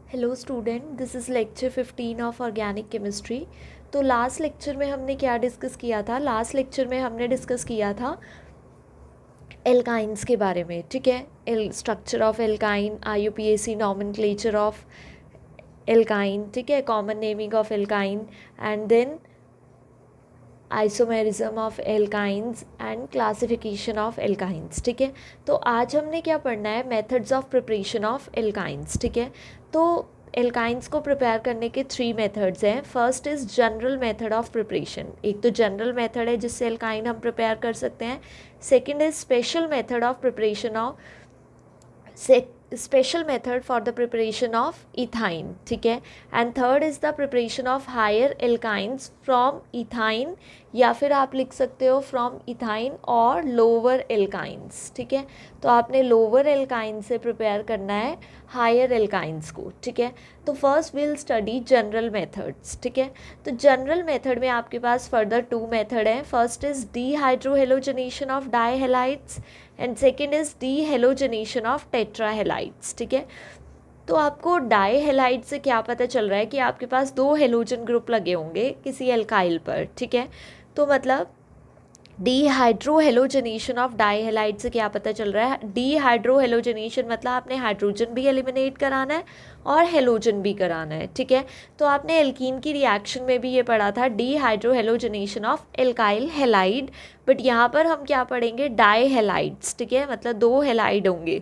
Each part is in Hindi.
Hello student, this is lecture 15 of organic chemistry. तो लास्ट लेक्चर में हमने क्या डिस्कस किया था? लास्ट लेक्चर में हमने डिस्कस किया था एल्काइंस के बारे में। ठीक है, structure of alkyne, IUPAC nomenclature of alkyne, ठीक है, common naming of alkyne, and then isomerism of alkynes and classification of alkynes. ठीक है, तो आज हमने क्या पढ़ना है? Methods of preparation of alkynes. ठीक है, तो एल्काइंस को प्रिपेयर करने के 3 मेथड्स हैं। First is general method of preparation. एक तो जनरल मेथड है जिससे एल्काइन हम प्रिपेयर कर सकते हैं। Second is special method of preparation of special method for the preparation of ethyne. ठीक है, and third is the preparation of higher alkynes from ethyne, या फिर आप लिख सकते हो फ्रॉम इथाइन और लोअर एल्काइंस। ठीक है, तो आपने लोअर एल्काइन से प्रिपेयर करना है हायर एल्काइंस को। ठीक है, तो first will study general methods. ठीक है, तो जनरल मेथड में आपके पास फर्दर 2 मेथड हैं। First is dehydrohalogenation of dihalides and second is dehalogenation of tetrahalides. ठीक है, तो आपको डाईहेलाइड से क्या पता चल रहा है कि आपके पास 2 हेलोजन ग्रुप लगे होंगे किसी एल्काइल पर। ठीक है, तो मतलब डीहाइड्रोहेलोजनेशन ऑफ डाईहेलाइड से क्या पता चल रहा है? डीहाइड्रोहेलोजनेशन मतलब आपने हाइड्रोजन भी एलिमिनेट कराना है और हेलोजन भी कराना है। ठीक है, तो आपने एल्कीन की रिएक्शन में भी ये पढ़ा था डीहाइड्रोहेलोजनेशन ऑफ एल्काइल हेलाइड, बट यहाँ पर हम क्या पढ़ेंगे? डाईहेलाइड्स। ठीक है, मतलब 2 हेलाइड होंगे।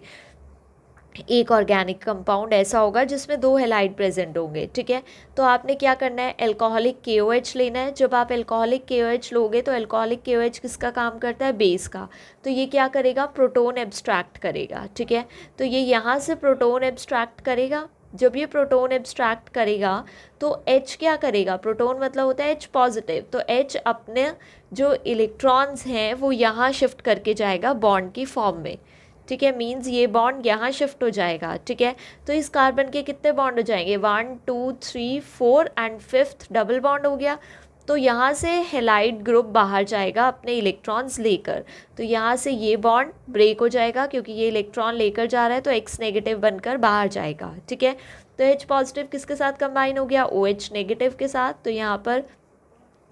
एक ऑर्गेनिक कंपाउंड ऐसा होगा जिसमें 2 हेलाइड प्रेजेंट होंगे। ठीक है, तो आपने क्या करना है? एल्कोहलिक KOH लेना है। जब आप एल्कोहलिक KOH लोगे तो एल्कोहलिक KOH किसका काम करता है? बेस का। तो ये क्या करेगा? प्रोटोन एब्स्ट्रैक्ट करेगा। ठीक है, तो ये यहाँ से प्रोटोन एब्स्ट्रैक्ट करेगा। जब ये प्रोटोन एब्स्ट्रैक्ट करेगा तो H क्या करेगा? प्रोटोन मतलब होता है H पॉजिटिव, तो H अपने जो इलेक्ट्रॉन्स हैं वो यहाँ शिफ्ट करके जाएगा बॉन्ड की फॉर्म में। ठीक है, मीन्स ये बॉन्ड यहाँ शिफ्ट हो जाएगा। ठीक है, तो इस कार्बन के कितने बॉन्ड हो जाएंगे? 1 2 3 4 एंड 5th डबल बॉन्ड हो गया। तो यहाँ से हेलाइड ग्रुप बाहर जाएगा अपने इलेक्ट्रॉन्स लेकर। तो यहाँ से ये बॉन्ड ब्रेक हो जाएगा क्योंकि ये इलेक्ट्रॉन लेकर जा रहा है, तो X नेगेटिव बनकर बाहर जाएगा। ठीक है, तो H पॉजिटिव किसके साथ कंबाइन हो गया? OH नेगेटिव के साथ। तो यहाँ पर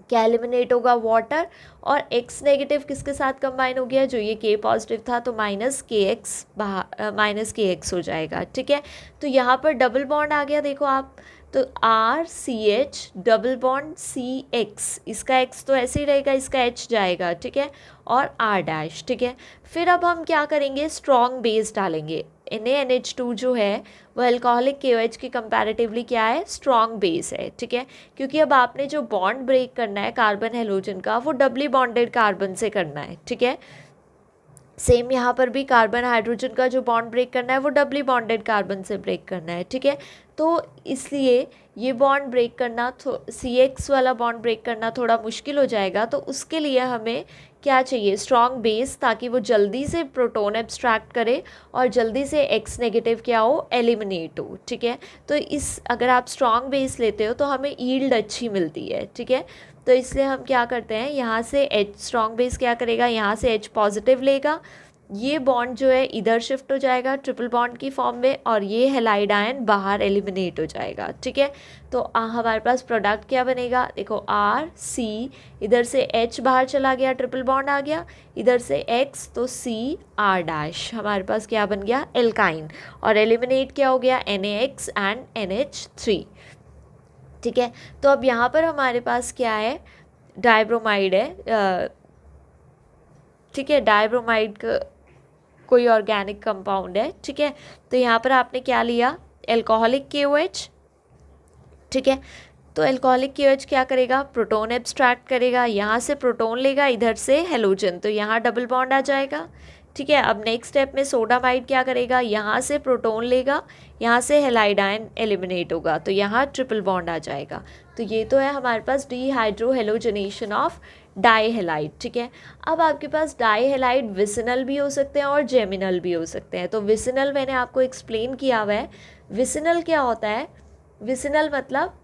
क्या एलिमिनेट होगा? वाटर। और X नेगेटिव किसके साथ कंबाइन हो गया? जो ये K पॉजिटिव था, तो -KX हो जाएगा। ठीक है, तो यहाँ पर डबल बॉन्ड आ गया, देखो आप, तो RCH डबल बॉन्ड CX, इसका X तो ऐसे ही रहेगा, इसका H जाएगा। ठीक है, और R'। ठीक है, फिर अब हम क्या करेंगे? स्ट्रॉन्ग बेस डालेंगे। NaNH2 जो है वो अल्कोहलिक KOH की कंपैरेटिवली क्या है? स्ट्रॉन्ग बेस है। ठीक है, क्योंकि अब आपने जो बॉन्ड ब्रेक करना है कार्बन हेलोजन का वो डबली बॉन्डेड कार्बन से करना है। ठीक है, सेम यहाँ पर भी कार्बन हाइड्रोजन का जो बॉन्ड ब्रेक करना है वो डबली बॉन्डेड कार्बन से ब्रेक करना है। ठीक है, तो इसलिए ये बॉन्ड ब्रेक करना CX वाला बॉन्ड ब्रेक करना थोड़ा मुश्किल हो जाएगा। तो उसके लिए हमें क्या चाहिए? स्ट्रॉन्ग बेस, ताकि वो जल्दी से प्रोटोन एब्स्ट्रैक्ट करे और जल्दी से X नेगेटिव क्या हो? एलिमिनेट हो। ठीक है, तो अगर आप स्ट्रॉन्ग बेस लेते हो तो हमें ईल्ड अच्छी मिलती है। ठीक है, तो इसलिए हम क्या करते हैं? यहाँ से H स्ट्रॉन्ग बेस क्या करेगा? यहाँ से H पॉजिटिव लेगा, ये बॉन्ड जो है इधर शिफ्ट हो जाएगा ट्रिपल बॉन्ड की फॉर्म में, और ये हेलाइड आयन बाहर एलिमिनेट हो जाएगा। ठीक है, तो हमारे पास प्रोडक्ट क्या बनेगा? देखो RC, इधर से H बाहर चला गया, ट्रिपल बॉन्ड आ गया, इधर से X, तो CR', हमारे पास क्या बन गया? एल्काइन। और एलिमिनेट क्या हो गया? NaX and NH3। ठीक है, तो अब यहाँ पर हमारे पास क्या है? डाइब्रोमाइड है। ठीक है, डाइब्रोमाइड कोई ऑर्गेनिक कंपाउंड है। ठीक है, तो यहाँ पर आपने क्या लिया? Alcoholic KOH। ठीक है, तो एल्कोहलिक KOH क्या करेगा? प्रोटोन एब्स्ट्रैक्ट करेगा, यहाँ से प्रोटोन लेगा, इधर से हेलोजन, तो यहाँ डबल बॉन्ड आ जाएगा। ठीक है, अब नेक्स्ट स्टेप में सोडामाइड क्या करेगा? यहाँ से प्रोटोन लेगा, यहाँ से हेलाइड आयन एलिमिनेट होगा, तो यहाँ ट्रिपल बॉन्ड आ जाएगा। तो ये तो है हमारे पास डीहाइड्रोहेलोजनेशन ऑफ डाईहेलाइड। ठीक है, अब आपके पास डाईहेलाइड विसिनल भी हो सकते हैं और जेमिनल भी हो सकते हैं। तो विसिनल मैंने आपको एक्सप्लेन किया हुआ है। विसिनल क्या होता है? विसिनल मतलब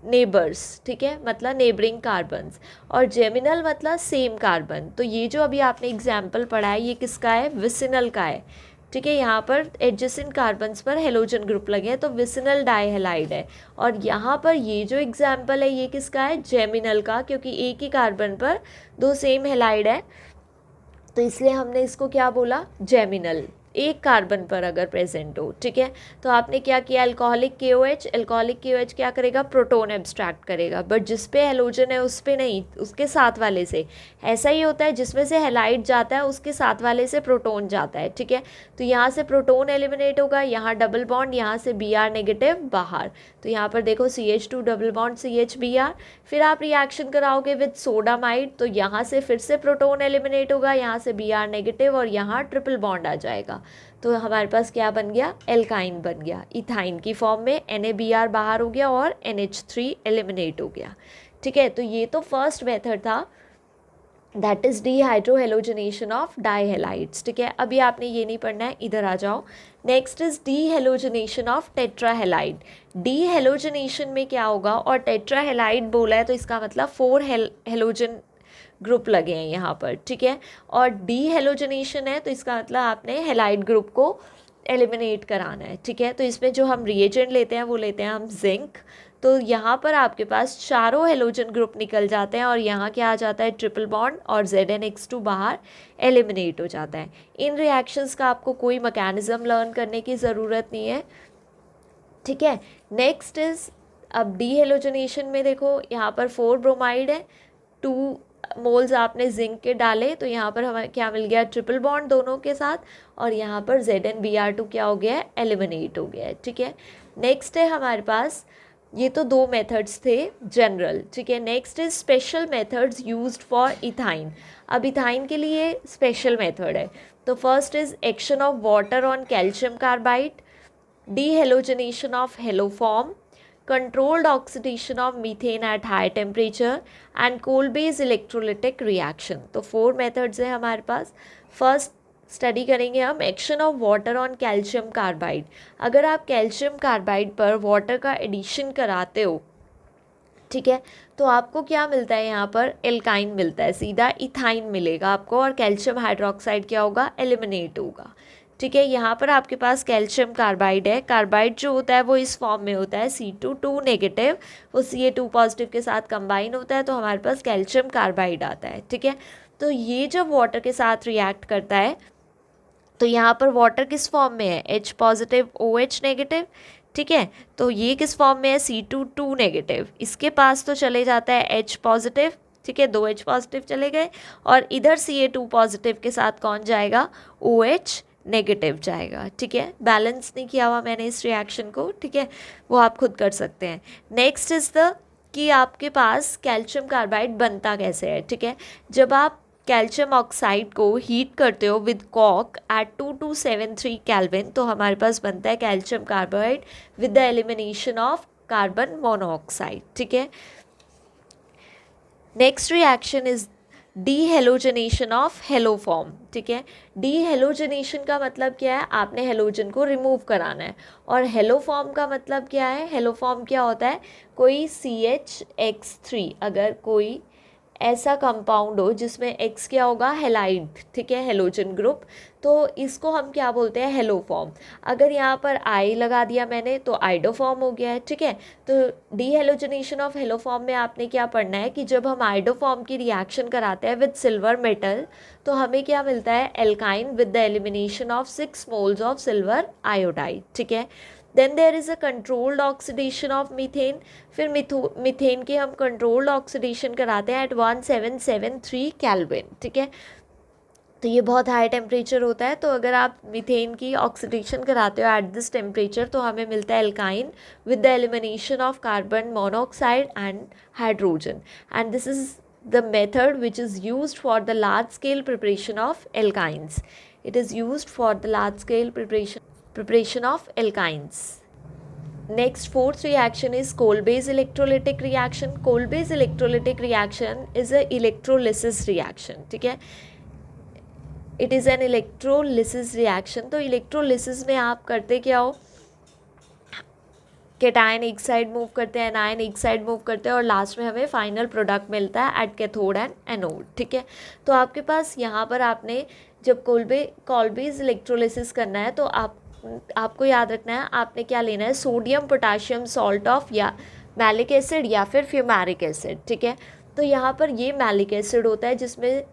नेबर्स। ठीक है, मतलब नेबरिंग कार्बन्स, और जेमिनल मतलब सेम कार्बन। तो ये जो अभी आपने एग्जाम्पल पढ़ा है ये किसका है? विसिनल का है। ठीक है। यहाँ पर एडजेसेंट कार्बन्स पर हेलोजन ग्रुप लगे हैं तो विसिनल डाइहेलाइड है। और यहाँ पर ये जो एग्जाम्पल है ये किसका है, जेमिनल का, क्योंकि एक ही कार्बन पर दो सेम हेलाइड है तो इसलिए हमने इसको क्या बोला, जेमिनल, एक कार्बन पर अगर प्रेजेंट हो। ठीक है, तो आपने क्या किया, अल्कोहलिक KOH, अल्कोहलिक KOH क्या करेगा, प्रोटोन एब्स्ट्रैक्ट करेगा, बट जिस पे हेलोजन है उस पे नहीं, उसके साथ वाले से। ऐसा ही होता है जिसमें से हेलाइड जाता है उसके साथ वाले से प्रोटोन जाता है। ठीक है, तो यहाँ से प्रोटोन एलिमिनेट होगा, यहाँ डबल बॉन्ड, यहाँ से Br नेगेटिव बाहर, तो यहाँ पर देखो CH2 डबल बॉन्ड CHBr। फिर आप रिएक्शन कराओगे विद सोडामाइड तो यहाँ से फिर से प्रोटोन एलिमिनेट होगा, यहाँ से Br नेगेटिव और यहाँ ट्रिपल बॉन्ड आ जाएगा। तो हमारे पास क्या बन गया, एल्काइन बन गया, इथाइन की फॉर्म में। NaBr बाहर हो गया और NH3 एलिमिनेट हो गया। ठीक है, तो ये तो फर्स्ट मेथड था, दैट इज डीहाइड्रोहेलोजनेशन ऑफ डाइहेलाइड्स। ठीक है, अभी आपने ये नहीं पढ़ना है, इधर आ जाओ। Next is dehalogenation of tetrahalide. Dehalogenation में क्या होगा, और टेट्राहेलाइड बोला है तो इसका मतलब 4 हेलोजन ग्रुप लगे हैं यहाँ पर। ठीक है, और डीहेलोजनेशन है तो इसका मतलब आपने हेलाइड ग्रुप को एलिमिनेट कराना है। ठीक है, तो इसमें जो हम रिएजेंट लेते हैं वो लेते हैं हम जिंक। तो यहाँ पर आपके पास चारों हेलोजन ग्रुप निकल जाते हैं और यहाँ क्या आ जाता है, ट्रिपल बॉन्ड, और ZnX2 बाहर एलिमिनेट हो जाता है। इन रिएक्शंस का आपको कोई मैकेनिज्म लर्न करने की ज़रूरत नहीं है। ठीक है, नेक्स्ट इज, अब डीहेलोजनेशन में देखो यहाँ पर 4 ब्रोमाइड है, 2 मोल्स आपने जिंक के डाले तो यहाँ पर हमें क्या मिल गया, ट्रिपल बॉन्ड दोनों के साथ, और यहाँ पर ZnBr2 क्या हो गया है, एलिमिनेट हो गया है। ठीक है, नेक्स्ट है हमारे पास, ये तो 2 मेथड्स थे जनरल। ठीक है, next is special methods used for ethyne. अब इथाइन के लिए स्पेशल मेथड है, तो first is action of water on calcium carbide, dehalogenation of haloform, controlled oxidation of methane at high temperature and coal-based electrolytic reaction। तो 4 methods है हमारे पास। फर्स्ट स्टडी करेंगे हम action of water on calcium carbide. अगर आप कैल्शियम कार्बाइड पर वाटर का एडिशन कराते हो, ठीक है, तो आपको क्या मिलता है, यहाँ पर एल्काइन मिलता है, सीधा इथाइन मिलेगा आपको, और कैल्शियम हाइड्रोक्साइड क्या होगा, एलिमिनेट होगा। ठीक है, यहाँ पर आपके पास कैल्शियम कार्बाइड है, कार्बाइड जो होता है वो इस फॉर्म में होता है C2 नेगेटिव, वो Ca2 पॉजिटिव के साथ कंबाइन होता है तो हमारे पास कैल्शियम कार्बाइड आता है। ठीक है, तो ये जब वाटर के साथ रिएक्ट करता है तो यहाँ पर वाटर किस फॉर्म में है, H पॉजिटिव OH नेगेटिव। ठीक है, तो ये किस फॉर्म में है, C2 नेगेटिव, इसके पास तो चले जाता है H पॉजिटिव। ठीक है, 2 H पॉजिटिव चले गए, और इधर Ca2 पॉजिटिव के साथ कौन जाएगा, OH नेगेटिव जाएगा। ठीक है, बैलेंस नहीं किया हुआ मैंने इस रिएक्शन को। ठीक है, वो आप खुद कर सकते हैं। नेक्स्ट इज द, कि आपके पास कैल्शियम कार्बाइड बनता कैसे है। ठीक है, जब आप कैल्शियम ऑक्साइड को हीट करते हो विद कॉक एट 2273 केल्विन तो हमारे पास बनता है calcium carbide with the elimination of carbon monoxide. ठीक है, next reaction is dehalogenation of haloform. ठीक है, डीहेलोजनेशन का मतलब क्या है, आपने हेलोजन को रिमूव कराना है, और हेलोफॉर्म का मतलब क्या है, हेलोफॉर्म क्या होता है, कोई CHX3, अगर कोई ऐसा कंपाउंड हो जिसमें X क्या होगा, हेलाइड। ठीक है, हेलोजन ग्रुप, तो इसको हम क्या बोलते हैं, हेलोफॉर्म। अगर यहाँ पर I लगा दिया मैंने तो आइडोफॉर्म हो गया है। ठीक है, तो डीहेलोजनेशन ऑफ हेलोफॉर्म में आपने क्या पढ़ना है कि जब हम आइडोफॉर्म की रिएक्शन कराते हैं विद सिल्वर मेटल तो हमें क्या मिलता है, alkyne with the elimination of 6 moles of silver iodide. ठीक है, then there is a controlled oxidation of methane. फिर मीथेन के हम कंट्रोल्ड ऑक्सीडेशन कराते हैं एट 1773 केल्विन। ठीक है, तो ये बहुत हाई टेम्परेचर होता है, तो अगर आप मीथेन की ऑक्सीडेशन कराते हो एट दिस टेम्परेचर तो हमें मिलता है alkyne with the elimination of carbon monoxide and hydrogen, and this is the method which is used for the large scale preparation of alkynes. It is used for the large scale preparation of alkynes. Next, fourth reaction is coal-based electrolytic reaction. Coal-based electrolytic reaction is a electrolysis reaction. ठीक है, it is an electrolysis reaction. तो electrolysis में आप करते क्या हो, कैटायन एक साइड मूव करते हैं, एनायन एक साइड मूव करते हैं, और लास्ट में हमें फाइनल प्रोडक्ट मिलता है एट कैथोड एंड एनोड। ठीक है, तो आपके पास यहाँ पर आपने जब कॉल्बेज इलेक्ट्रोलिसिस करना है तो आपको याद रखना है, आपने क्या लेना है, सोडियम पोटाशियम सॉल्ट ऑफ या मैलिक एसिड या फिर फ्यूमेरिक एसिड, ठीक है। तो यहाँ पर ये मैलिक एसिड होता है जिसमें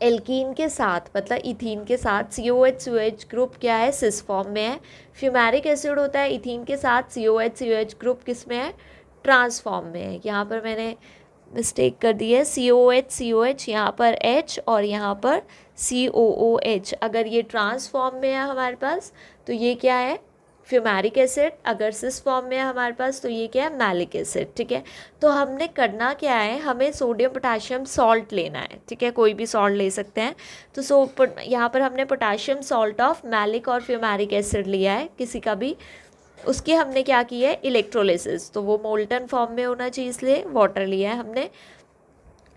एल्कीन के साथ मतलब इथीन के साथ COH ग्रुप क्या है, सिस फॉर्म में है। फ्यूमेरिक एसिड होता है इथीन के साथ COH ग्रुप किस में है, ट्रांस फॉर्म में है। यहाँ पर मैंने मिस्टेक कर दी है, COH यहाँ पर H और यहाँ पर COOH। अगर ये ट्रांस फॉर्म में है हमारे पास तो ये क्या है, फ्यूमेरिक एसिड। अगर सिस फॉर्म में है हमारे पास तो ये क्या है, मैलिक एसिड, ठीक है। तो हमने करना क्या है, हमें सोडियम पोटाशियम सॉल्ट लेना है, ठीक है, कोई भी सॉल्ट ले सकते हैं। तो यहाँ पर हमने पोटाशियम सॉल्ट ऑफ मैलिक और फ्यूमेरिक एसिड लिया है किसी का भी, उसकी हमने क्या की है, इलेक्ट्रोलिसिस। तो वो मोल्टन फॉर्म में होना चाहिए इसलिए वाटर लिया है हमने।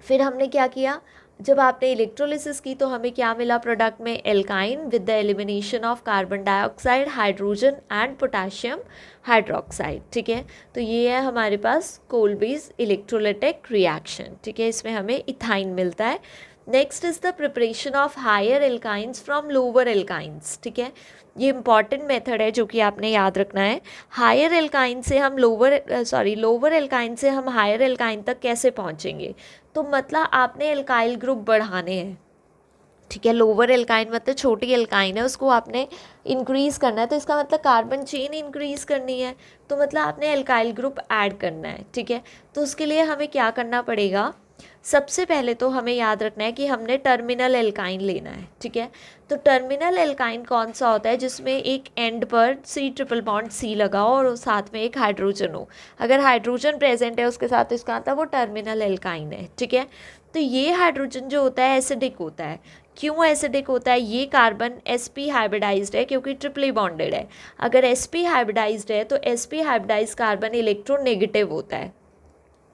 फिर हमने क्या किया, जब आपने इलेक्ट्रोलिसिस की तो हमें क्या मिला प्रोडक्ट में, alkyne with the elimination of carbon dioxide, hydrogen and potassium hydroxide, ठीक है। तो ये है हमारे पास कोल्बेज इलेक्ट्रोलिटिक रिएक्शन, ठीक है, इसमें हमें इथाइन मिलता है। Next is the preparation of higher alkynes from lower alkynes, ठीक है। ये इंपॉर्टेंट मेथड है जो कि आपने याद रखना है। हायर एल्काइन से हम लोअर एल्काइन से हम हायर एल्काइन तक कैसे पहुंचेंगे, तो मतलब आपने एल्काइल ग्रुप बढ़ाने हैं, ठीक है। लोअर एल्काइन मतलब छोटी एल्काइन है, उसको आपने इंक्रीज़ करना है, तो इसका मतलब कार्बन चेन इंक्रीज़ करनी है, तो मतलब आपने एल्काइल ग्रुप ऐड करना है, ठीक है। तो उसके लिए हमें क्या करना पड़ेगा, सबसे पहले तो हमें याद रखना है कि हमने टर्मिनल एल्काइन लेना है, ठीक है। तो टर्मिनल एल्काइन कौन सा होता है, जिसमें एक एंड पर C∼ लगा हो और साथ में एक हाइड्रोजन हो। अगर हाइड्रोजन प्रेजेंट है उसके साथ तो इसका मतलब वो टर्मिनल एल्काइन है, ठीक है। तो ये हाइड्रोजन जो होता है एसिडिक होता है। क्यों एसिडिक होता है, ये कार्बन sp हाइब्रिडाइज्ड है क्योंकि ट्रिपली बॉन्डेड है। अगर sp हाइब्रिडाइज्ड है तो sp हाइब्रिडाइज्ड कार्बन इलेक्ट्रोनेगेटिव होता है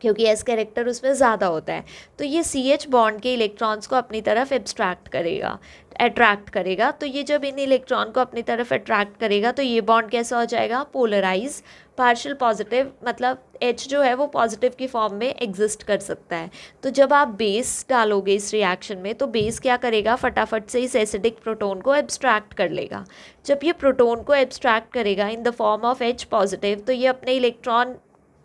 क्योंकि S कैरेक्टर उसमें ज़्यादा होता है। तो ये CH बॉन्ड के इलेक्ट्रॉन्स को अपनी तरफ अट्रैक्ट करेगा। तो ये जब इन इलेक्ट्रॉन को अपनी तरफ अट्रैक्ट करेगा तो ये बॉन्ड कैसा हो जाएगा, पोलराइज, पार्शियल पॉजिटिव, मतलब H जो है वो पॉजिटिव की फॉर्म में एग्जिस्ट कर सकता है। तो जब आप बेस डालोगे इस रिएक्शन में तो बेस क्या करेगा, फटाफट से इस एसिडिक प्रोटोन को एब्स्ट्रैक्ट कर लेगा। जब ये प्रोटोन को एब्स्ट्रैक्ट करेगा in the form of H positive तो ये अपने इलेक्ट्रॉन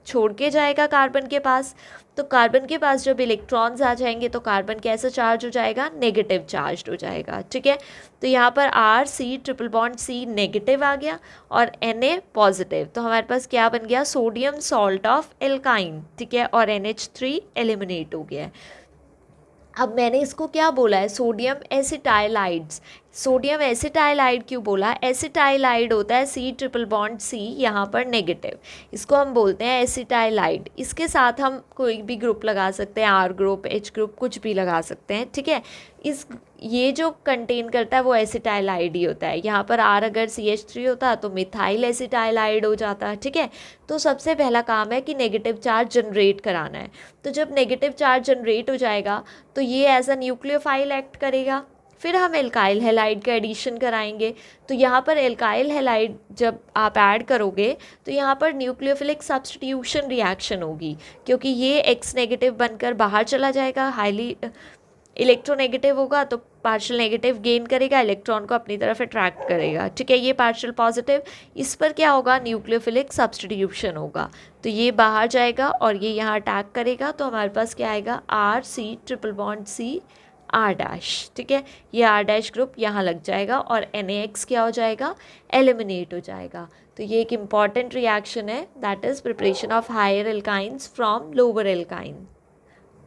छोड़ के जाएगा कार्बन के पास। तो कार्बन के पास जब इलेक्ट्रॉन्स आ जाएंगे तो कार्बन कैसा चार्ज हो जाएगा, नेगेटिव चार्ज हो जाएगा, ठीक है। तो यहाँ पर R∼C नेगेटिव आ गया और Na पॉजिटिव, तो हमारे पास क्या बन गया, सोडियम सॉल्ट ऑफ एल्काइन, ठीक है, और NH3 एलिमिनेट हो गया है। अब मैंने इसको क्या बोला है, सोडियम एसिटाइलाइड्स। सोडियम एसिटाइलाइड क्यों बोला, एसिटाइलाइड होता है C∼C यहाँ पर नेगेटिव, इसको हम बोलते हैं एसिटाइलाइड। इसके साथ हम कोई भी ग्रुप लगा सकते हैं, R ग्रुप, H ग्रुप, कुछ भी लगा सकते हैं, ठीक है। ये जो कंटेन करता है वो एसिटाइलाइड ही होता है। यहाँ पर R अगर CH3 होता तो मिथाइल एसिटाइलाइड हो जाता, ठीक है। तो सबसे पहला काम है कि नेगेटिव चार्ज जनरेट कराना है। तो जब नेगेटिव चार्ज जनरेट हो जाएगा तो ये एज अ न्यूक्लियोफाइल एक्ट करेगा। फिर हम एल्काइल हैलाइड का एडिशन कराएंगे। तो यहाँ पर एल्काइल हैलाइड जब आप ऐड करोगे तो यहाँ पर न्यूक्लियोफिलिक सब्स्टिट्यूशन रिएक्शन होगी, क्योंकि ये X नेगेटिव बनकर बाहर चला जाएगा, हाईली इलेक्ट्रोनेगेटिव होगा तो पार्शियल नेगेटिव गेन करेगा, इलेक्ट्रॉन को अपनी तरफ अट्रैक्ट करेगा, ठीक है। ये पार्शियल पॉजिटिव, इस पर क्या होगा, न्यूक्लियोफिलिक सब्स्टिट्यूशन होगा, तो ये बाहर जाएगा और ये यहाँ अटैक करेगा। तो हमारे पास क्या आएगा, R∼C R', ठीक है। ये R' ग्रुप यहाँ लग जाएगा और NaX क्या हो जाएगा, एलिमिनेट हो जाएगा। तो ये एक इम्पॉर्टेंट रिएक्शन है, that is preparation of higher alkynes from lower alkyne.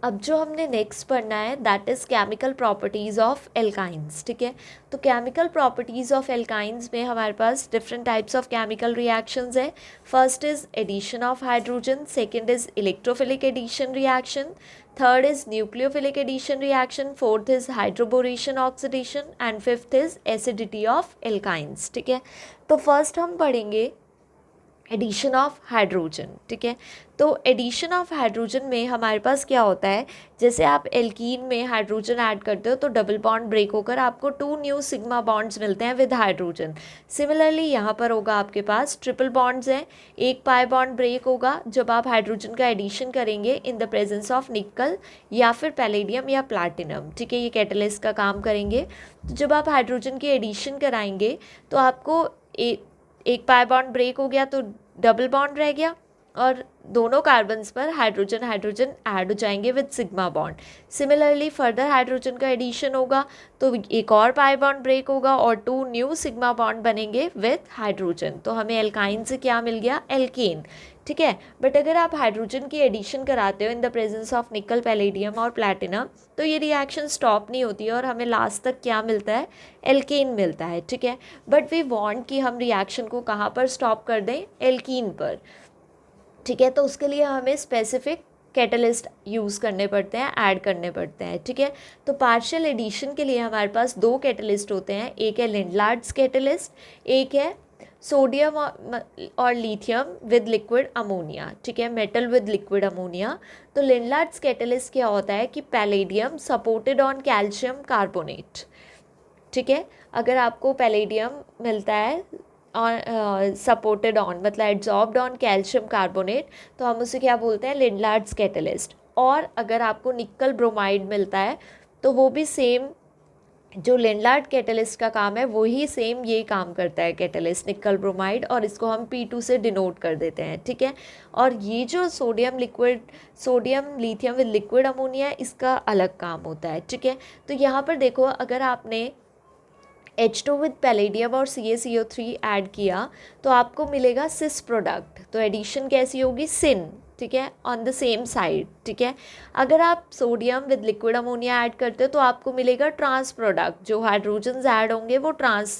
अब जो हमने नेक्स्ट पढ़ना है that is chemical properties of alkynes, ठीक है। तो केमिकल प्रॉपर्टीज़ ऑफ एल्काइंस में हमारे पास different types of chemical reactions है। First is addition of hydrogen, second is electrophilic addition reaction, third is nucleophilic addition reaction, fourth is hydroboration oxidation and fifth is acidity of alkynes, ठीक है। तो फर्स्ट हम पढ़ेंगे एडिशन ऑफ हाइड्रोजन, ठीक है। तो एडिशन ऑफ हाइड्रोजन में हमारे पास क्या होता है, जैसे आप एल्कीन में हाइड्रोजन ऐड करते हो तो डबल बॉन्ड ब्रेक होकर आपको 2 न्यू सिग्मा बॉन्ड्स मिलते हैं विद हाइड्रोजन। सिमिलरली यहाँ पर होगा आपके पास ट्रिपल बॉन्ड्स हैं, एक पाई बॉन्ड ब्रेक होगा जब आप हाइड्रोजन का एडिशन करेंगे इन द प्रेजेंस ऑफ निकल या फिर पैलेडियम या प्लैटिनम, ठीक है, ये कैटलिस्ट का काम करेंगे। तो जब आप हाइड्रोजन की एडिशन कराएंगे तो आपको एक पाई बॉन्ड ब्रेक हो गया तो डबल बॉन्ड रह गया और दोनों कार्बन्स पर हाइड्रोजन हाइड्रोजन ऐड हो जाएंगे with sigma bond. Similarly further hydrogen का एडिशन होगा तो एक और पाई बॉन्ड ब्रेक होगा और 2 न्यू सिग्मा बॉन्ड बनेंगे विद हाइड्रोजन। तो हमें एल्काइन से क्या मिल गया, एल्केन, ठीक है। बट अगर आप हाइड्रोजन की एडिशन कराते हो इन द प्रेजेंस ऑफ निकल, पैलेडियम और प्लैटिनम तो ये रिएक्शन स्टॉप नहीं होती है और हमें लास्ट तक क्या मिलता है, एल्केन मिलता है, ठीक है। बट वी वांट कि हम रिएक्शन को कहाँ पर स्टॉप कर दें, एल्कीन पर, ठीक है। तो उसके लिए हमें स्पेसिफिक कैटलिस्ट यूज़ करने पड़ते हैं, ऐड करने पड़ते हैं, ठीक है। तो पार्शियल एडिशन के लिए हमारे पास 2 कैटलिस्ट होते हैं, एक है लिंडलार्ड्स कैटलिस्ट, एक है सोडियम और लिथियम विद लिक्विड अमोनिया, ठीक है, मेटल विद लिक्विड अमोनिया। तो लिंडलार्ड्स कैटलिस्ट क्या होता है कि palladium supported on calcium carbonate, ठीक है। अगर आपको पैलेडियम मिलता है और सपोर्टेड ऑन मतलब एड्जॉर्ब्ड ऑन कैल्शियम कार्बोनेट तो हम उसे क्या बोलते हैं, लिंडलार्ड्स कैटलिस्ट। और अगर आपको निकल ब्रोमाइड मिलता है तो वो भी सेम, जो लिंडलार्ड कैटलिस्ट का काम है वही सेम ये काम करता है कैटलिस्ट, निकल ब्रोमाइड, और इसको हम P2 से डिनोट कर देते हैं, ठीक है। और ये जो sodium lithium with liquid ammonia इसका अलग काम होता है, ठीक है। तो यहाँ पर देखो अगर आपने H2 विद पैलेडियम और CaCO3 ऐड किया तो आपको मिलेगा सिस प्रोडक्ट। तो एडिशन कैसी होगी, सिन, ठीक है, ऑन द सेम साइड, ठीक है। अगर आप sodium with liquid ammonia add करते हो तो आपको मिलेगा ट्रांस प्रोडक्ट, जो हाइड्रोजन्स ऐड होंगे वो ट्रांस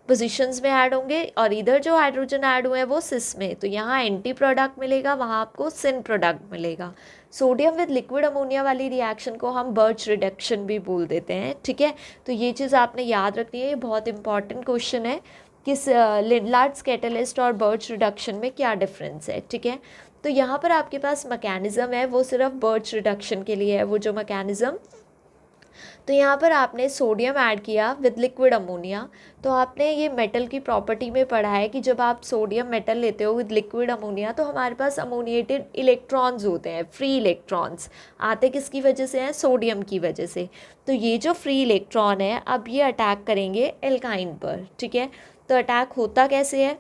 पोजिशंस में ऐड होंगे और इधर जो हाइड्रोजन ऐड हुए हैं वो सिस में, तो यहाँ एंटी प्रोडक्ट मिलेगा, वहाँ आपको सिन प्रोडक्ट मिलेगा। सोडियम विद लिक्विड अमोनिया वाली रिएक्शन को हम बर्च रिडक्शन भी बोल देते हैं, ठीक है। तो ये चीज़ आपने याद रखनी है, ये बहुत इंपॉर्टेंट क्वेश्चन है कि लिंडलार्ड्स कैटलिस्ट और बर्च रिडक्शन में क्या डिफरेंस है, ठीक है। तो यहाँ पर आपके पास मैकेनिज़्म है वो सिर्फ बर्च रिडक्शन के लिए है, वो जो मैकेनिज़्म, तो यहाँ पर आपने सोडियम ऐड किया विद लिक्विड अमोनिया, तो आपने ये मेटल की प्रॉपर्टी में पढ़ा है कि जब आप सोडियम मेटल लेते हो विद लिक्विड अमोनिया तो हमारे पास अमोनिएटेड इलेक्ट्रॉन्स होते हैं, फ्री इलेक्ट्रॉन्स आते किसकी वजह से हैं, सोडियम की वजह से। तो ये जो फ्री इलेक्ट्रॉन है अब ये अटैक करेंगे एल्काइन पर, ठीक है। तो अटैक होता कैसे है,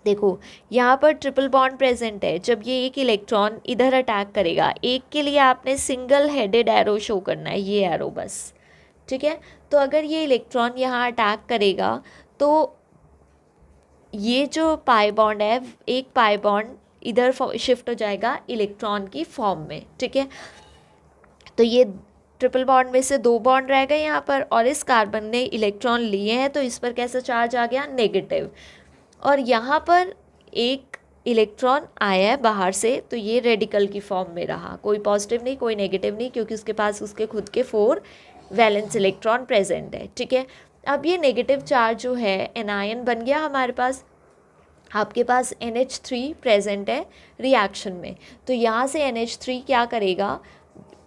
देखो यहाँ पर ट्रिपल बॉन्ड प्रेजेंट है, जब ये एक इलेक्ट्रॉन इधर अटैक करेगा, एक के लिए आपने सिंगल हेडेड एरो शो करना है, ये एरो बस, ठीक है। तो अगर ये इलेक्ट्रॉन यहाँ अटैक करेगा तो ये जो पाई बॉन्ड है, एक पाई बॉन्ड इधर शिफ्ट हो जाएगा इलेक्ट्रॉन की फॉर्म में, ठीक है। तो ये ट्रिपल बॉन्ड में से 2 बॉन्ड रह गए यहाँ पर और इस कार्बन ने इलेक्ट्रॉन लिए हैं तो इस पर कैसा चार्ज आ गया, नेगेटिव। और यहाँ पर एक इलेक्ट्रॉन आया है बाहर से तो ये रेडिकल की फॉर्म में रहा, कोई पॉजिटिव नहीं कोई नेगेटिव नहीं, क्योंकि उसके पास उसके खुद के 4 वैलेंस इलेक्ट्रॉन प्रेजेंट है, ठीक है। अब ये नेगेटिव चार्ज जो है एनायन बन गया हमारे पास, आपके पास NH3 प्रेजेंट है रिएक्शन में, तो यहाँ से NH3 क्या करेगा,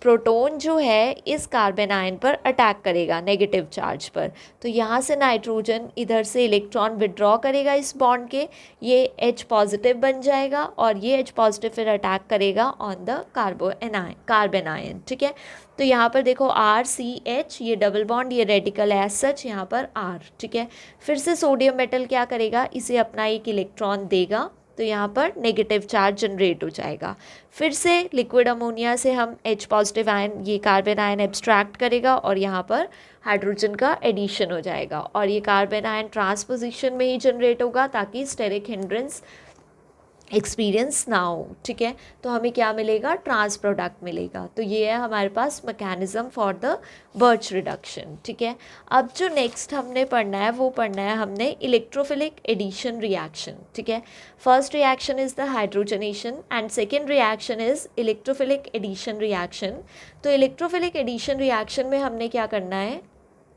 प्रोटॉन जो है इस कार्बन आयन पर अटैक करेगा नेगेटिव चार्ज पर, तो यहाँ से नाइट्रोजन इधर से इलेक्ट्रॉन विड्रॉ करेगा इस बॉन्ड के, ये H पॉजिटिव बन जाएगा और ये H पॉजिटिव फिर अटैक करेगा ऑन द कार्बन आयन, ठीक है। तो यहाँ पर देखो RCH, ये डबल बॉन्ड, ये रेडिकल एज सच, यहाँ पर R, ठीक है। फिर से सोडियम मेटल क्या करेगा, इसे अपना एक इलेक्ट्रॉन देगा तो यहाँ पर नेगेटिव चार्ज जनरेट हो जाएगा। फिर से लिक्विड अमोनिया से हम H पॉजिटिव आयन, ये कार्बन आयन एब्स्ट्रैक्ट करेगा और यहाँ पर हाइड्रोजन का एडिशन हो जाएगा और ये कार्बन आयन ट्रांसपोजिशन में ही जनरेट होगा ताकि स्टेरिक हिंड्रेंस एक्सपीरियंस ना हो, ठीक है। तो हमें क्या मिलेगा, ट्रांस प्रोडक्ट मिलेगा। तो ये है हमारे पास mechanism for the Birch reduction, ठीक है। अब जो नेक्स्ट हमने पढ़ना है वो पढ़ना है हमने इलेक्ट्रोफिलिक एडिशन रिएक्शन, ठीक है। First reaction is the hydrogenation and second reaction is electrophilic addition reaction. तो इलेक्ट्रोफिलिक एडिशन रिएक्शन में हमने क्या करना है,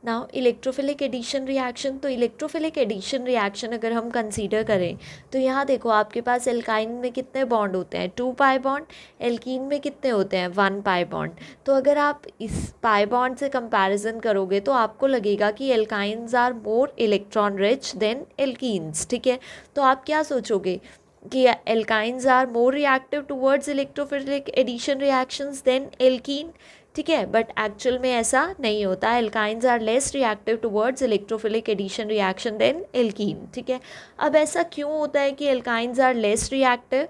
नाउ इलेक्ट्रोफिलिक एडिशन रिएक्शन, तो इलेक्ट्रोफिलिक एडिशन रिएक्शन अगर हम कंसीडर करें तो यहाँ देखो आपके पास एल्काइन में कितने बॉन्ड होते हैं, 2 पाई बॉन्ड, एल्कीन में कितने होते हैं, 1 पाई बॉन्ड। तो अगर आप इस पाई बॉन्ड से कंपैरिजन करोगे तो आपको लगेगा कि alkynes are more electron rich than alkenes, ठीक है। तो आप क्या सोचोगे कि alkynes are more reactive towards electrophilic addition reactions than alkene, ठीक है। बट एक्चुअल में ऐसा नहीं होता, alkynes are less reactive towards electrophilic addition reaction than alkene, ठीक है। अब ऐसा क्यों होता है कि alkynes are less reactive?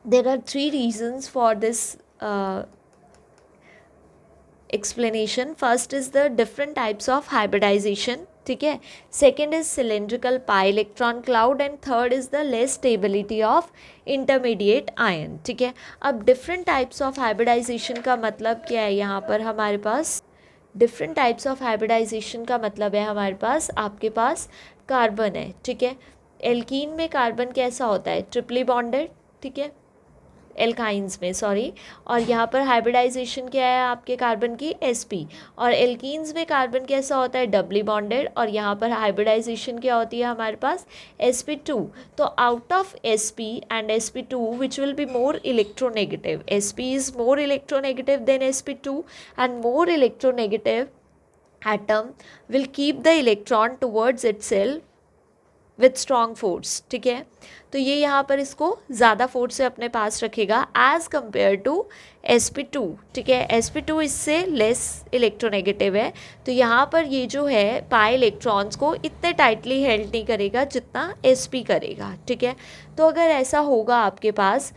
There are 3 reasons for this explanation. First is the different types of hybridization, ठीक है। Second is cylindrical pi electron cloud and third is the less stability of intermediate ion, ठीक है। अब डिफरेंट टाइप्स ऑफ हाइब्रिडाइजेशन का मतलब क्या है, यहाँ पर हमारे पास डिफरेंट टाइप्स ऑफ हाइब्रिडाइजेशन का मतलब है हमारे पास आपके पास कार्बन है, ठीक है। एल्कीन में कार्बन कैसा होता है, ट्रिपली बॉन्डेड, ठीक है, एल्काइंस में सॉरी। और यहाँ पर हाइब्रिडाइजेशन क्या है आपके कार्बन की, sp। और एल्कीन्स में कार्बन कैसा होता है, डबली बॉन्डेड, और यहाँ पर हाइब्रिडाइजेशन क्या होती है हमारे पास, sp2। तो out of sp and sp2 which will be more electronegative, sp is more electronegative than sp2 and more electronegative atom will keep the electron towards itself with strong force, ठीक है। तो ये यहाँ पर इसको ज़्यादा फोर्स से अपने पास रखेगा एज़ कम्पेयर टू sp2, ठीक है। sp2 इससे लेस इलेक्ट्रोनेगेटिव है, तो यहाँ पर ये जो है पाई इलेक्ट्रॉन्स को इतने टाइटली हेल्ड नहीं करेगा जितना sp करेगा, ठीक है। तो अगर ऐसा होगा आपके पास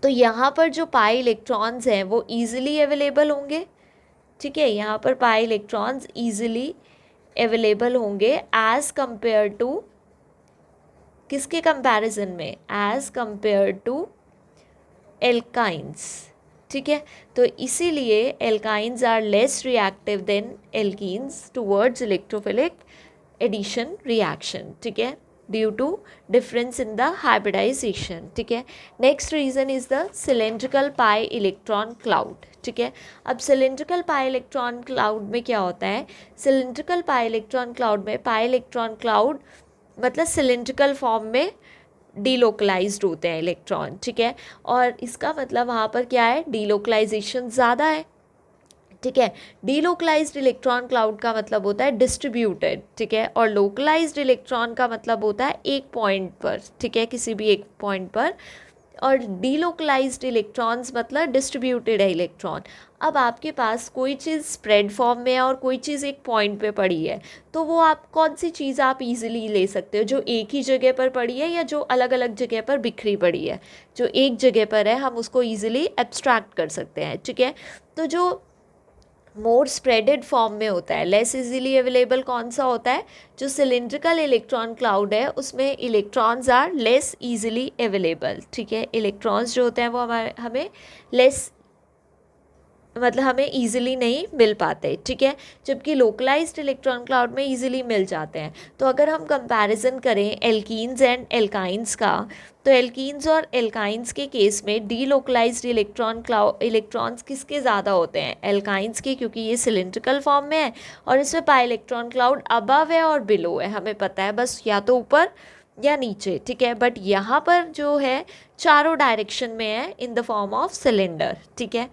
तो यहाँ पर जो पाई इलेक्ट्रॉन्स हैं वो ईजिली अवेलेबल होंगे, ठीक है। यहाँ पर पाई इलेक्ट्रॉन्स ईजिली अवेलेबल होंगे एज़ कंपेयर टू, किसके कंपैरिजन में, एज़ कंपेयर टू एल्काइंस, ठीक है। तो इसीलिए alkynes are less reactive than alkenes towards electrophilic addition reaction, ठीक है, due to difference in the hybridisation, ठीक है। Next reason is the cylindrical pi electron cloud, ठीक है। अब सिलेंड्रिकल पाई इलेक्ट्रॉन क्लाउड में क्या होता है, सिलेंड्रिकल पाई इलेक्ट्रॉन क्लाउड में पाई इलेक्ट्रॉन क्लाउड मतलब सिलेंड्रिकल फॉर्म में डीलोकलाइज्ड होते हैं इलेक्ट्रॉन, ठीक है। और इसका मतलब वहाँ पर क्या है, डीलोकलाइजेशन ज़्यादा है, ठीक है। डीलोकलाइज्ड इलेक्ट्रॉन क्लाउड का मतलब होता है डिस्ट्रीब्यूटेड, ठीक है। और लोकलाइज्ड इलेक्ट्रॉन का मतलब होता है एक पॉइंट पर, ठीक है, किसी भी एक पॉइंट पर। और डीलोकलाइज्ड इलेक्ट्रॉन्स मतलब डिस्ट्रीब्यूटेड है इलेक्ट्रॉन। अब आपके पास कोई चीज़ स्प्रेड फॉर्म में है और कोई चीज़ एक पॉइंट पे पड़ी है, तो वो आप कौन सी चीज़ आप इजीली ले सकते हो, जो एक ही जगह पर पड़ी है या जो अलग अलग जगह पर बिखरी पड़ी है। जो एक जगह पर है हम उसको ईजिली एब्स्ट्रैक्ट कर सकते हैं, ठीक है। तो जो मोर स्प्रेडेड फॉर्म में होता है, लेस इजीली अवेलेबल कौन सा होता है, जो सिलिंड्रिकल इलेक्ट्रॉन क्लाउड है उसमें electrons are less easily available, ठीक है। इलेक्ट्रॉन्स जो होते हैं वो हमें लेस मतलब हमें ईजिली नहीं मिल पाते, ठीक है। जबकि लोकलाइज्ड इलेक्ट्रॉन क्लाउड में ईजिली मिल जाते हैं। तो अगर हम कंपैरिजन करें एल्कीन्स एंड एल्काइंस का, तो एल्कीन्स और एल्काइंस के केस में डीलोकलाइज्ड इलेक्ट्रॉन्स किसके ज़्यादा होते हैं, एल्काइंस के, क्योंकि ये सिलिंड्रिकल फॉर्म में है और इसमें पाई इलेक्ट्रॉन क्लाउड अबव है और बिलो है, हमें पता है, बस या तो ऊपर या नीचे, ठीक है। बट यहाँ पर जो है चारों डायरेक्शन में है in the form of cylinder, ठीक है।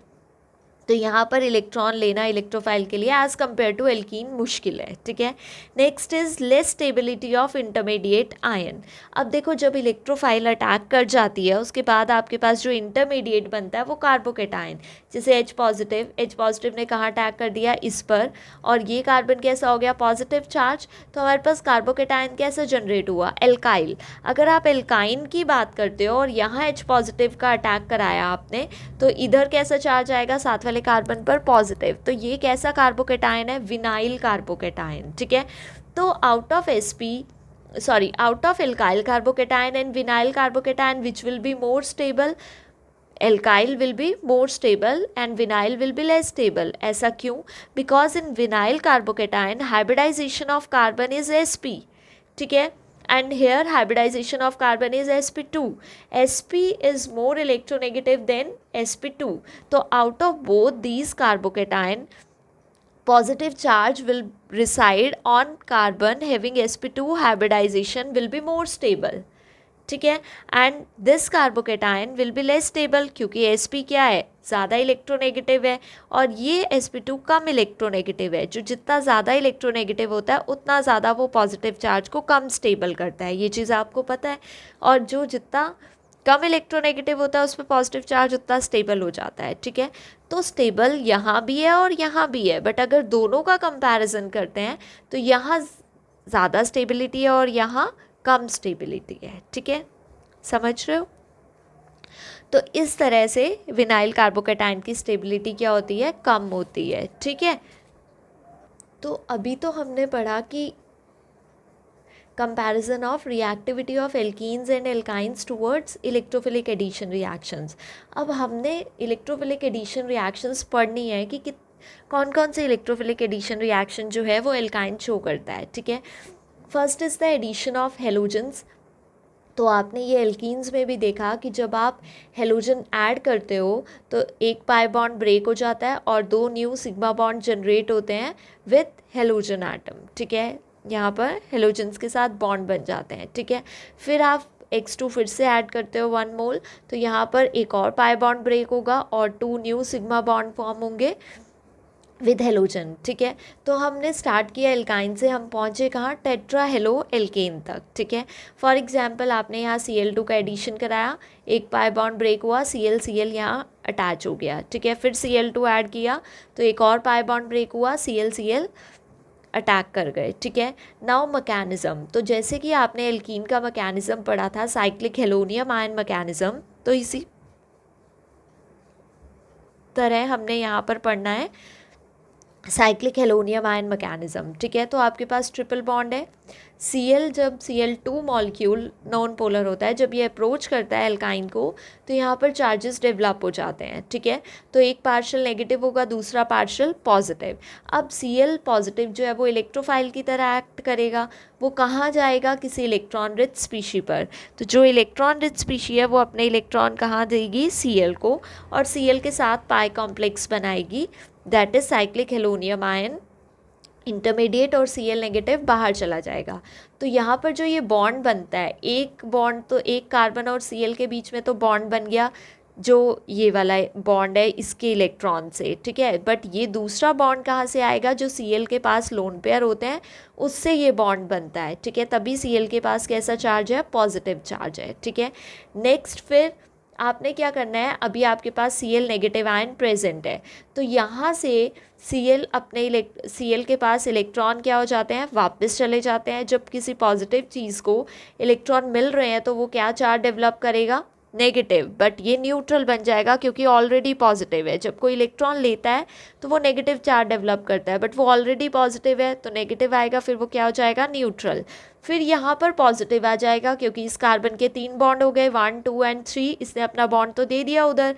तो यहाँ पर इलेक्ट्रॉन लेना इलेक्ट्रोफाइल के लिए एज़ कम्पेयर टू एल्कीन मुश्किल है, ठीक है। Next is less stability of intermediate ion. अब देखो जब इलेक्ट्रोफाइल अटैक कर जाती है उसके बाद आपके पास जो इंटरमीडिएट बनता है वो कार्बोकेटायन, जैसे H पॉजिटिव ने कहाँ अटैक कर दिया, इस पर, और ये कार्बन कैसा हो गया, पॉजिटिव चार्ज। तो हमारे पास कार्बोकेटायन कैसा जनरेट हुआ, एल्काइल। अगर आप एल्काइन की बात करते हो और यहाँ H पॉजिटिव का अटैक कराया आपने, तो इधर कैसा चार्ज आएगा, साथ वाले कार्बन पर पॉजिटिव। तो ये कैसा कार्बोकेटायन है, विनाइल कार्बोकेटायन, ठीक है। तो out of alkyl carbocation and vinyl carbocation which will be more stable, alkyl will be more stable and vinyl will be less stable. ऐसा क्यों, because in vinyl carbocation hybridisation of carbon is sp, ठीक है, and here hybridization of carbon is sp2. sp is more electronegative than sp2. So out of both these carbocation, positive charge will reside on carbon having sp2 hybridization will be more stable, ठीक है, and this carbocation will be less stable क्योंकि sp क्या है, ज़्यादा इलेक्ट्रोनेगेटिव है, और ये sp2 कम इलेक्ट्रोनेगेटिव है। जो जितना ज़्यादा इलेक्ट्रोनेगेटिव होता है उतना ज़्यादा वो पॉजिटिव चार्ज को कम स्टेबल करता है, ये चीज़ आपको पता है। और जो जितना कम इलेक्ट्रोनेगेटिव होता है उस पर पॉजिटिव चार्ज उतना स्टेबल हो जाता है, ठीक है। तो स्टेबल यहाँ भी है और यहाँ भी है, बट अगर दोनों का कंपैरिजन करते हैं तो यहाँ ज़्यादा स्टेबिलिटी है और यहाँ कम स्टेबिलिटी है, ठीक है, समझ रहे हो। तो इस तरह से विनाइल कार्बोकेटाइन की स्टेबिलिटी क्या होती है, कम होती है, ठीक है। तो अभी तो हमने पढ़ा कि comparison of reactivity of alkenes and alkynes towards electrophilic addition reactions. अब हमने इलेक्ट्रोफिलिक एडिशन रिएक्शंस पढ़नी है कि कौन कौन से इलेक्ट्रोफिलिक एडिशन रिएक्शन जो है वो एल्काइन शो करता है, ठीक है। First is the addition of halogens. तो आपने ये एल्कीन्स में भी देखा कि जब आप हेलोजन ऐड करते हो तो एक पाई बॉन्ड ब्रेक हो जाता है और 2 न्यू सिग्मा बॉन्ड जनरेट होते हैं विथ हेलोजन एटम, ठीक है। यहाँ पर हेलोजेंस के साथ बॉन्ड बन जाते हैं, ठीक है। फिर आप X2 फिर से ऐड करते हो 1 मोल, तो यहाँ पर एक और पाई बॉन्ड ब्रेक होगा और 2 न्यू सिग्मा बॉन्ड फॉर्म होंगे विद हेलोजन, ठीक है। तो हमने स्टार्ट किया एल्काइन से, हम पहुँचे कहाँ, टेट्रा हेलो एल्केन तक, ठीक है। फॉर एग्जांपल आपने यहाँ Cl2 का एडिशन कराया, एक पाई बॉन्ड ब्रेक हुआ, Cl यहाँ अटैच हो गया, ठीक है। फिर Cl2 ऐड किया तो एक और पाई बॉन्ड ब्रेक हुआ, Cl अटैक कर गए, ठीक है। नाउ मैकेनिज्म, तो जैसे कि आपने एल्कीन का मैकेनिज्म पढ़ा था साइक्लिक हेलोनियम आयन मैकेनिज्म, तो इसी तरह हमने यहाँ पर पढ़ना है साइक्लिक हेलोनियम आयन मैकेनिज्म, ठीक है। तो आपके पास ट्रिपल बॉन्ड है, Cl जब Cl2 मॉलिक्यूल नॉन पोलर होता है, जब ये अप्रोच करता है एल्काइन को तो यहाँ पर चार्जेस डेवलप हो जाते हैं, ठीक है। तो एक पार्शियल नेगेटिव होगा, दूसरा पार्शियल पॉजिटिव। अब Cl पॉजिटिव जो है वो इलेक्ट्रोफाइल की तरह एक्ट करेगा, वो कहाँ जाएगा, किसी इलेक्ट्रॉन रिच स्पीशी पर। तो जो इलेक्ट्रॉन रिच स्पीशी है वो अपने इलेक्ट्रॉन कहाँ देगी, Cl को, और Cl के साथ पाई कॉम्प्लेक्स बनाएगी, that is cyclic halonium ion intermediate, और Cl नेगेटिव बाहर चला जाएगा। तो यहाँ पर जो ये बॉन्ड बनता है, एक बॉन्ड तो एक कार्बन और Cl के बीच में तो बॉन्ड बन गया, जो ये वाला बॉन्ड है इसके इलेक्ट्रॉन से, ठीक है। बट ये दूसरा बॉन्ड कहाँ से आएगा, जो Cl के पास लोन पेयर होते हैं उससे ये बॉन्ड बनता है, ठीक है। तभी Cl के पास कैसा चार्ज है, पॉजिटिव चार्ज है, ठीक है। नेक्स्ट फिर आपने क्या करना है, अभी आपके पास Cl नेगेटिव आयन प्रेजेंट है, तो यहाँ से Cl के पास इलेक्ट्रॉन क्या हो जाते हैं, वापस चले जाते हैं। जब किसी पॉजिटिव चीज़ को इलेक्ट्रॉन मिल रहे हैं तो वो क्या चार्ज डेवलप करेगा, नेगेटिव, बट ये न्यूट्रल बन जाएगा क्योंकि ऑलरेडी पॉजिटिव है। जब कोई इलेक्ट्रॉन लेता है तो वो नेगेटिव चार्ज डेवलप करता है, बट वो ऑलरेडी पॉजिटिव है तो नेगेटिव आएगा, फिर वो क्या हो जाएगा, न्यूट्रल। फिर यहाँ पर पॉजिटिव आ जाएगा क्योंकि इस कार्बन के 3 बॉन्ड हो गए, 1 2 एंड 3, इसने अपना बॉन्ड तो दे दिया उधर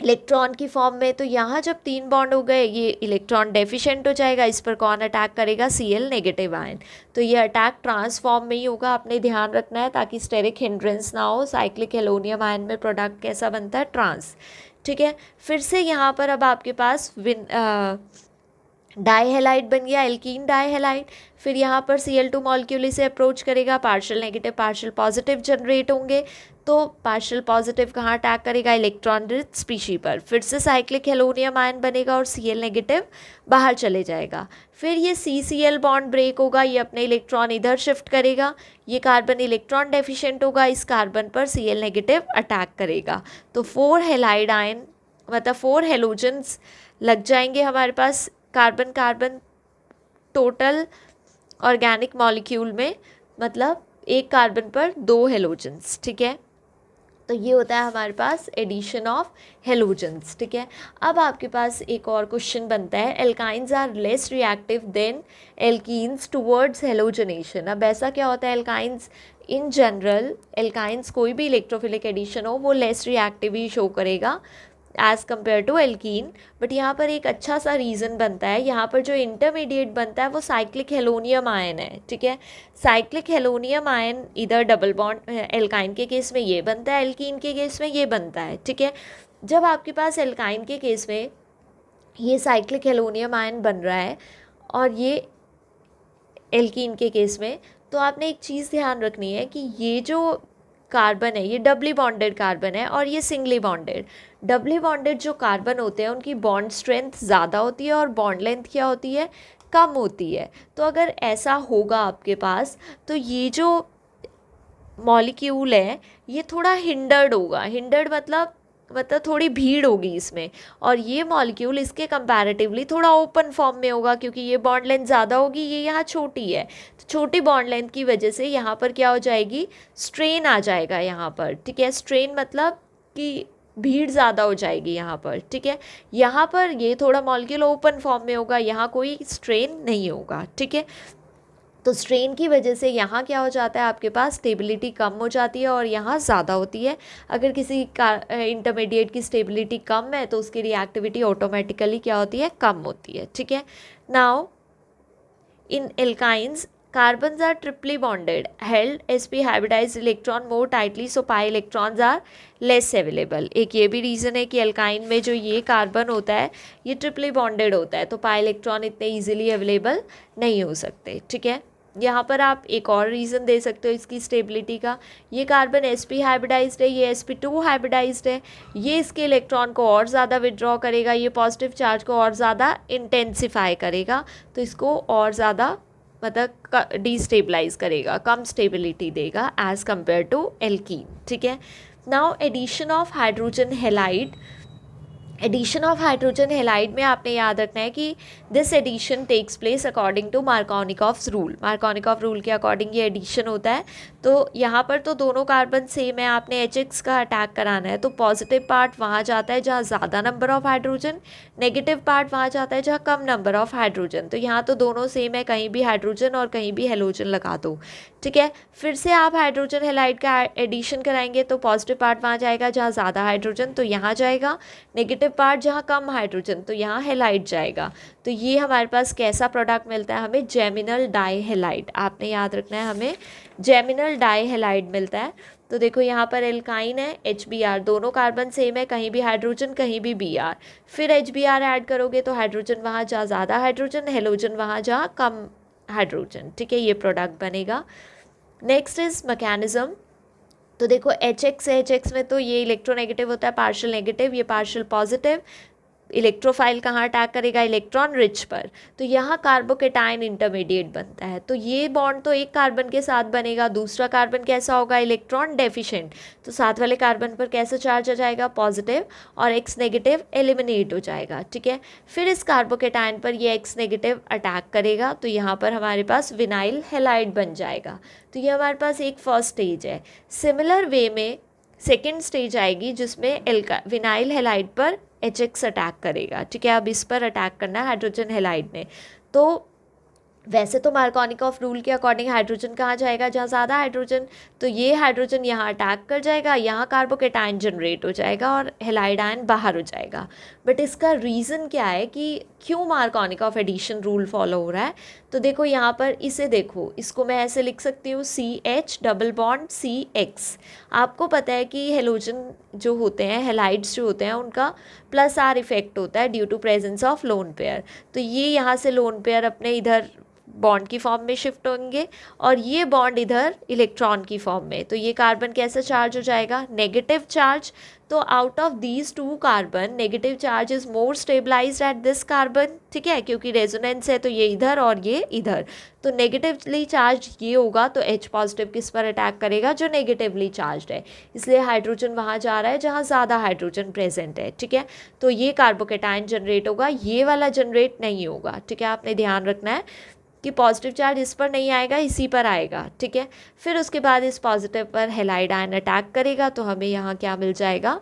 इलेक्ट्रॉन की फॉर्म में। तो यहाँ जब 3 बॉन्ड हो गए ये इलेक्ट्रॉन डेफिशिएंट हो जाएगा, इस पर कौन अटैक करेगा, Cl नेगेटिव आयन। तो ये अटैक ट्रांसफॉर्म में ही होगा, आपने ध्यान रखना है ताकि स्टेरिक हिंड्रेंस ना हो। साइक्लिक हेलोनियम आयन में प्रोडक्ट कैसा बनता है, ट्रांस, ठीक है। फिर से यहाँ पर अब आपके पास डाईहेलाइड बन गया, एल्कीन डाईहेलाइड। फिर यहाँ पर Cl2 मॉलिक्यूल इसे अप्रोच करेगा, partial negative partial positive generate होंगे, तो पार्शियल पॉजिटिव कहाँ अटैक करेगा, इलेक्ट्रॉन रिच स्पीशी पर। फिर से साइक्लिक हेलोनियम आयन बनेगा और Cl नेगेटिव बाहर चले जाएगा। फिर ये CCl बॉन्ड ब्रेक होगा, ये अपने इलेक्ट्रॉन इधर शिफ्ट करेगा, ये कार्बन इलेक्ट्रॉन डेफिशिएंट होगा, इस कार्बन पर Cl नेगेटिव अटैक करेगा। तो 4 हेलाइड आयन मतलब 4 हेलोजेंस लग जाएंगे हमारे पास carbon carbon total organic molecule में, मतलब एक कार्बन पर 2 हेलोजेंस, ठीक है। तो ये होता है हमारे पास एडिशन ऑफ हेलोजेंस, ठीक है। अब आपके पास एक और क्वेश्चन बनता है, alkynes are less reactive than alkenes towards halogenation. अब ऐसा क्या होता है, एल्काइंस इन जनरल, एल्काइंस कोई भी इलेक्ट्रोफिलिक एडिशन हो वो लेस रिएक्टिव ही शो करेगा as compare to alkene. But यहाँ पर एक अच्छा सा रीज़न बनता है, यहाँ पर जो इंटरमीडिएट बनता है वो साइक्लिक हेलोनियम आयन है, ठीक है। साइक्लिक हेलोनियम आयन इधर डबल बॉन्ड एल्काइन के केस में ये बनता है, एल्कीन के केस में ये बनता है, ठीक है। जब आपके पास एल्काइन के केस में ये साइक्लिक हेलोनियम आयन बन रहा है और ये एल्कीन के केस में। तो आपने एक चीज़ ध्यान रखनी है कि ये जो कार्बन है ये डबली बॉन्डेड कार्बन है और ये सिंगली बॉन्डेड। डबली बॉन्डेड जो कार्बन होते हैं उनकी बॉन्ड स्ट्रेंथ ज़्यादा होती है और बॉन्ड लेंथ क्या होती है, कम होती है। तो अगर ऐसा होगा आपके पास तो ये जो मॉलिक्यूल है ये थोड़ा हिंडर्ड होगा। हिंडर्ड मतलब थोड़ी भीड़ होगी इसमें, और ये मॉलिक्यूल इसके कंपैरेटिवली थोड़ा ओपन फॉर्म में होगा क्योंकि ये बॉन्ड लेंथ ज़्यादा होगी, ये यहाँ छोटी है। तो छोटी बॉन्ड लेंथ की वजह से यहाँ पर क्या हो जाएगी, स्ट्रेन आ जाएगा यहाँ पर, ठीक है। स्ट्रेन मतलब कि भीड़ ज़्यादा हो जाएगी यहाँ पर, ठीक है। यहाँ पर ये थोड़ा मॉलिक्यूल ओपन फॉर्म में होगा, यहाँ कोई स्ट्रेन नहीं होगा, ठीक है। तो स्ट्रेन की वजह से यहाँ क्या हो जाता है, आपके पास स्टेबिलिटी कम हो जाती है और यहाँ ज़्यादा होती है। अगर किसी का इंटरमीडिएट की स्टेबिलिटी कम है तो उसकी रिएक्टिविटी ऑटोमेटिकली क्या होती है, कम होती है, ठीक है। Now in alkynes carbons are triply bonded, held sp hybridized electron more tightly, so pi electrons are less available। एक ये भी रीज़न है कि एल्काइन में जो ये कार्बन होता है ये ट्रिपली बॉन्डेड होता है, तो पाई इलेक्ट्रॉन इतने इजीली अवेलेबल नहीं हो सकते, ठीक है। यहाँ पर आप एक और रीज़न दे सकते हो इसकी स्टेबिलिटी का। ये कार्बन sp हाइब्रिडाइज्ड है, ये sp2 हाइब्रिडाइज्ड है, ये इसके इलेक्ट्रॉन को और ज़्यादा विड्रॉ करेगा, ये पॉजिटिव चार्ज को और ज़्यादा इंटेंसिफाई करेगा, तो इसको और ज़्यादा मतलब डिस्टेबलाइज करेगा, कम स्टेबिलिटी देगा एज़ कम्पेयर टू एल्कीन, ठीक है। Now addition of hydrogen halide. Addition of hydrogen halide में आपने याद रखना है कि this addition takes place according to Markovnikov's rule. Markovnikov rule के अकॉर्डिंग ये एडिशन होता है। तो यहाँ पर तो दोनों कार्बन सेम है, आपने HX का अटैक कराना है, तो पॉजिटिव पार्ट वहाँ जाता है जहाँ ज़्यादा number of hydrogen, negative part वहाँ जाता है जहाँ कम नंबर ऑफ हाइड्रोजन। तो यहाँ तो दोनों सेम है, कहीं भी हाइड्रोजन और कहीं भी हेलोजन लगा दो, ठीक है। फिर से आप हाइड्रोजन हेलाइड का एडिशन कराएंगे तो पॉजिटिव पार्ट वहाँ जाएगा जहाँ ज़्यादा हाइड्रोजन, तो यहाँ जाएगा, नेगेटिव पार्ट जहाँ कम हाइड्रोजन तो यहाँ हेलाइड जाएगा। तो ये हमारे पास कैसा प्रोडक्ट मिलता है, हमें जेमिनल डाई हेलाइड। आपने याद रखना है हमें जेमिनल डाई हेलाइड मिलता है। तो देखो यहाँ पर एल्काइन है, HBr, दोनों कार्बन सेम है, कहीं भी हाइड्रोजन कहीं भी Br, फिर HBr ऐड करोगे तो हाइड्रोजन वहाँ जहाँ ज़्यादा हाइड्रोजन, हेलोजन वहाँ जहाँ कम हाइड्रोजन, ठीक है, ये प्रोडक्ट बनेगा। Next is mechanism. तो देखो HX है, HX में तो ये इलेक्ट्रोनेगेटिव होता है, पार्शियल नेगेटिव, ये पार्शियल पॉजिटिव। इलेक्ट्रोफाइल कहाँ अटैक करेगा, इलेक्ट्रॉन रिच पर, तो यहाँ कार्बोकेटाइन इंटरमीडिएट बनता है। तो ये बॉन्ड तो एक कार्बन के साथ बनेगा, दूसरा कार्बन कैसा होगा, इलेक्ट्रॉन डेफिशिएंट, तो साथ वाले कार्बन पर कैसा चार्ज आ जाएगा, पॉजिटिव, और X नेगेटिव एलिमिनेट हो जाएगा, ठीक है। फिर इस कार्बोकेटाइन पर ये X नेगेटिव अटैक करेगा, तो यहाँ पर हमारे पास विनाइल हेलाइड बन जाएगा। तो ये हमारे पास एक फर्स्ट स्टेज है। सिमिलर वे में सेकेंड स्टेज आएगी जिसमें विनाइल हेलाइड पर HX अटैक करेगा, ठीक है। अब इस पर अटैक करना है हाइड्रोजन हेलाइड ने। तो वैसे तो मार्कोनिकॉफ रूल के अकॉर्डिंग हाइड्रोजन कहाँ जाएगा, जहाँ ज़्यादा हाइड्रोजन, तो ये हाइड्रोजन यहाँ अटैक कर जाएगा, यहाँ कार्बोकेटाइन जनरेट हो जाएगा और हेलाइड आयन बाहर हो जाएगा। बट इसका रीज़न क्या है कि क्यों मार्कोनिकॉफ एडिशन रूल फॉलो हो रहा है, तो देखो यहाँ पर इसे देखो, इसको मैं ऐसे लिख सकती हूँ CH डबल बॉन्ड CX। आपको पता है कि हेलोजन जो होते हैं, हेलाइड्स जो होते हैं, उनका +R इफेक्ट होता है due to presence of lone pair. तो ये यहाँ से लोन पेयर अपने इधर बॉन्ड की फॉर्म में शिफ्ट होंगे और ये बॉन्ड इधर इलेक्ट्रॉन की फॉर्म में, तो ये कार्बन कैसा चार्ज हो जाएगा, नेगेटिव चार्ज। तो out of these two carbon negative charge is more stabilised at this carbon, ठीक है, क्योंकि रेजोनेंस है तो ये इधर और ये इधर, तो नेगेटिवली चार्ज ये होगा, तो H पॉजिटिव किस पर अटैक करेगा, जो नेगेटिवली चार्ज है, इसलिए हाइड्रोजन वहाँ जा रहा है जहाँ ज़्यादा हाइड्रोजन प्रेजेंट है, ठीक है। तो ये कार्बोकेटाइन जनरेट होगा, ये वाला जनरेट नहीं होगा, ठीक है। आपने ध्यान रखना है कि पॉजिटिव चार्ज इस पर नहीं आएगा, इसी पर आएगा, ठीक है। फिर उसके बाद इस पॉजिटिव पर हेलाइड आयन अटैक करेगा, तो हमें यहाँ क्या मिल जाएगा,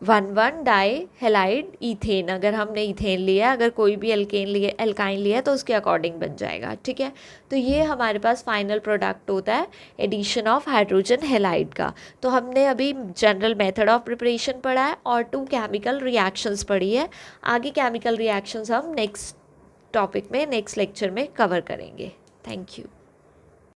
1,1 डाई हेलाइड ईथेन। अगर हमने ईथेन लिया, अगर कोई भी एल्काइन लिया तो उसके अकॉर्डिंग बन जाएगा, ठीक है। तो ये हमारे पास फाइनल प्रोडक्ट होता है एडिशन ऑफ हाइड्रोजन हेलाइड का। तो हमने अभी जनरल मेथड ऑफ प्रिपरेशन पढ़ा है और 2 केमिकल रिएक्शंस पढ़ी है। आगे केमिकल रिएक्शंस हम नेक्स्ट टॉपिक में, नेक्स्ट लेक्चर में कवर करेंगे। Thank you.